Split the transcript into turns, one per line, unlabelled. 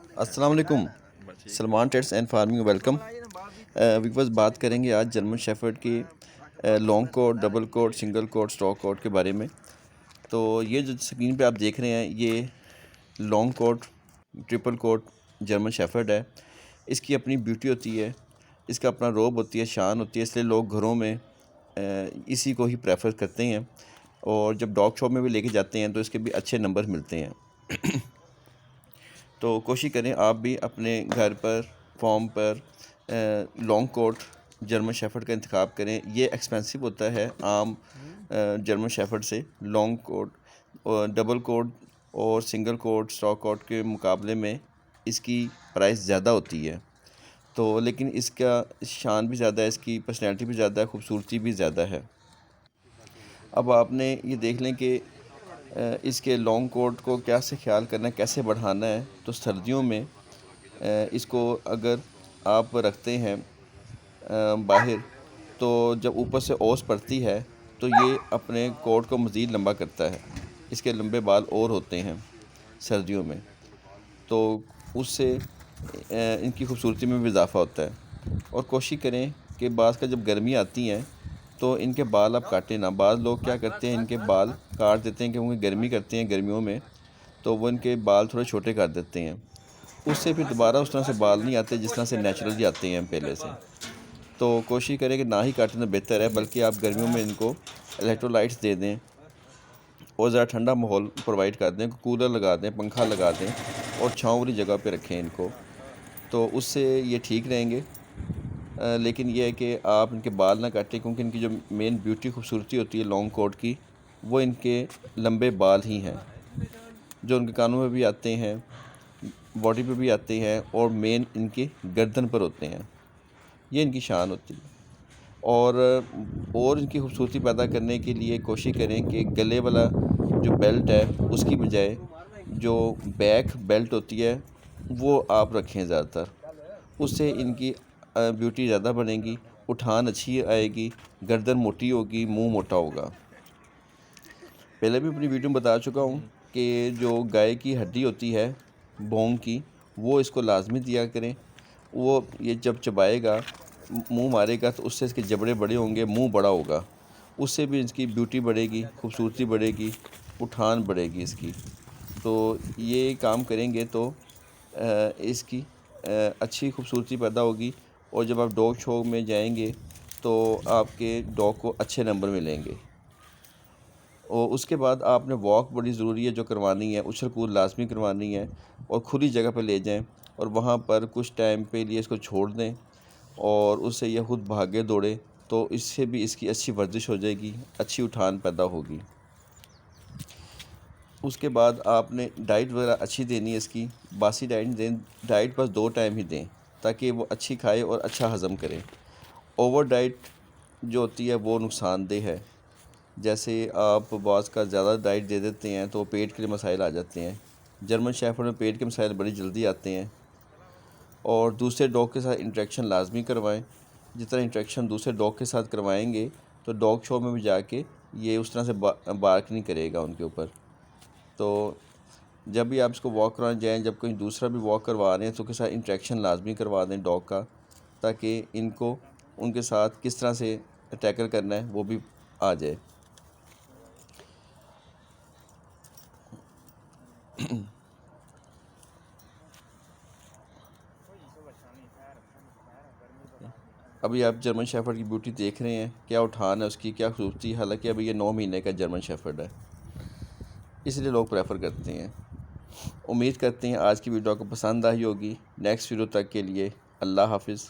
السلام علیکم. سلمان ٹیٹس اینڈ فارمنگ ویلکم. ویورز بات کریں گے آج جرمن شیفرڈ کی long coat, double coat, single coat, stock coat کے بارے میں. تو یہ جو اسکرین پہ آپ دیکھ رہے ہیں یہ لانگ کوٹ، ٹرپل کوٹ جرمن شیفرڈ ہے. اس کی اپنی بیوٹی ہوتی ہے، اس کا اپنا روب ہوتی ہے، شان ہوتی ہے، اس لیے لوگ گھروں میں اسی کو ہی پریفر کرتے ہیں. اور جب ڈاگ شاپ میں بھی لے کے جاتے ہیں تو اس کے بھی اچھے نمبر ملتے ہیں. تو کوشش کریں آپ بھی اپنے گھر پر، فارم پر لانگ کوٹ جرمن شیفرڈ کا انتخاب کریں. یہ ایکسپینسو ہوتا ہے عام جرمن شیفرڈ سے. لانگ کوٹ اور ڈبل کوٹ اور سنگل کوٹ، اسٹاک کوٹ کے مقابلے میں اس کی پرائس زیادہ ہوتی ہے. تو لیکن اس کا شان بھی زیادہ ہے، اس کی پرسنالٹی بھی زیادہ ہے، خوبصورتی بھی زیادہ ہے. اب آپ نے یہ دیکھ لیں کہ اس کے لانگ کوٹ کو کیا سے خیال کرنا ہے، کیسے بڑھانا ہے. تو سردیوں میں اس کو اگر آپ رکھتے ہیں باہر، تو جب اوپر سے اوس پڑتی ہے تو یہ اپنے کوٹ کو مزید لمبا کرتا ہے. اس کے لمبے بال اور ہوتے ہیں سردیوں میں، تو اس سے ان کی خوبصورتی میں بھی اضافہ ہوتا ہے. اور کوشش کریں کہ بعض کا جب گرمی آتی ہیں تو ان کے بال آپ کاٹیں نہ. بعض لوگ کیا کرتے ہیں، ان کے بال کاٹ دیتے ہیں کیونکہ گرمی کرتے ہیں گرمیوں میں، تو وہ ان کے بال تھوڑے چھوٹے کر دیتے ہیں. اس سے پھر دوبارہ اس طرح سے بال نہیں آتے جس طرح سے نیچرلی آتے ہیں پہلے سے. تو کوشش کریں کہ نہ ہی کاٹیں تو بہتر ہے، بلکہ آپ گرمیوں میں ان کو الیکٹرولائٹس دے دیں اور ذرا ٹھنڈا ماحول پرووائڈ کر دیں. کولر لگا دیں، پنکھا لگا دیں اور چھاؤں والی جگہ پہ رکھیں ان کو، تو اس سے یہ ٹھیک رہیں گے. لیکن یہ ہے کہ آپ ان کے بال نہ کاٹیں، کیونکہ ان کی جو مین بیوٹی، خوبصورتی ہوتی ہے لانگ کوٹ کی، وہ ان کے لمبے بال ہی ہیں جو ان کے کانوں میں بھی آتے ہیں، باڈی پہ بھی آتے ہیں، اور مین ان کی گردن پر ہوتے ہیں. یہ ان کی شان ہوتی ہے. اور ان کی خوبصورتی پیدا کرنے کے لیے کوشش کریں کہ گلے والا جو بیلٹ ہے اس کی بجائے جو بیک بیلٹ ہوتی ہے وہ آپ رکھیں زیادہ تر. اس سے ان کی بیوٹی زیادہ بنے گی، اٹھان اچھی آئے گی، گردن موٹی ہوگی، منہ موٹا ہوگا. پہلے بھی اپنی ویڈیو میں بتا چکا ہوں کہ جو گائے کی ہڈی ہوتی ہے بون کی، وہ اس کو لازمی دیا کریں. وہ یہ جب چبائے گا، منہ مارے گا، تو اس سے اس کے جبڑے بڑے ہوں گے، منہ بڑا ہوگا. اس سے بھی اس کی بیوٹی بڑھے گی، خوبصورتی بڑھے گی، اٹھان بڑھے گی اس کی. تو یہ کام کریں گے تو اس کی اچھی خوبصورتی پیدا ہوگی. اور جب آپ ڈاگ شو میں جائیں گے تو آپ کے ڈاگ کو اچھے نمبر ملیں گے. اور اس کے بعد آپ نے واک بڑی ضروری ہے جو کروانی ہے، اچھل کود لازمی کروانی ہے. اور کھلی جگہ پہ لے جائیں اور وہاں پر کچھ ٹائم پہ لیے اس کو چھوڑ دیں، اور اس سے یہ خود بھاگے دوڑے، تو اس سے بھی اس کی اچھی ورزش ہو جائے گی، اچھی اٹھان پیدا ہوگی. اس کے بعد آپ نے ڈائٹ وغیرہ اچھی دینی ہے اس کی. باسی ڈائٹ دیں، ڈائٹ بس 2 ٹائم ہی دیں تاکہ وہ اچھی کھائے اور اچھا ہضم کرے. اوور ڈائٹ جو ہوتی ہے وہ نقصان دہ ہے. جیسے آپ بعض کا زیادہ ڈائٹ دے دیتے ہیں تو پیٹ کے لیے مسائل آ جاتے ہیں. جرمن شیفرڈ میں پیٹ کے مسائل بڑی جلدی آتے ہیں. اور دوسرے ڈاگ کے ساتھ انٹریکشن لازمی کروائیں. جتنا انٹریکشن دوسرے ڈاگ کے ساتھ کروائیں گے تو ڈاگ شو میں بھی جا کے یہ اس طرح سے بارک نہیں کرے گا ان کے اوپر. تو جب بھی آپ اس کو واک کرانے جائیں، جب کہیں دوسرا بھی واک کروا رہے ہیں تو اس کے ساتھ انٹریکشن لازمی کروا دیں ڈاگ کا، تاکہ ان کو ان کے ساتھ کس طرح سے ٹیکل کرنا ہے وہ بھی آ جائے. ابھی آپ جرمن شیفرڈ کی بیوٹی دیکھ رہے ہیں، کیا اٹھان ہے اس کی، کیا خوبصورتی. حالانکہ ابھی یہ 9 مہینے کا جرمن شیفرڈ ہے، اس لیے لوگ پریفر کرتے ہیں. امید کرتے ہیں آج کی ویڈیو آپ کو پسند آئی ہوگی. نیکسٹ ویڈیو تک کے لیے اللہ حافظ.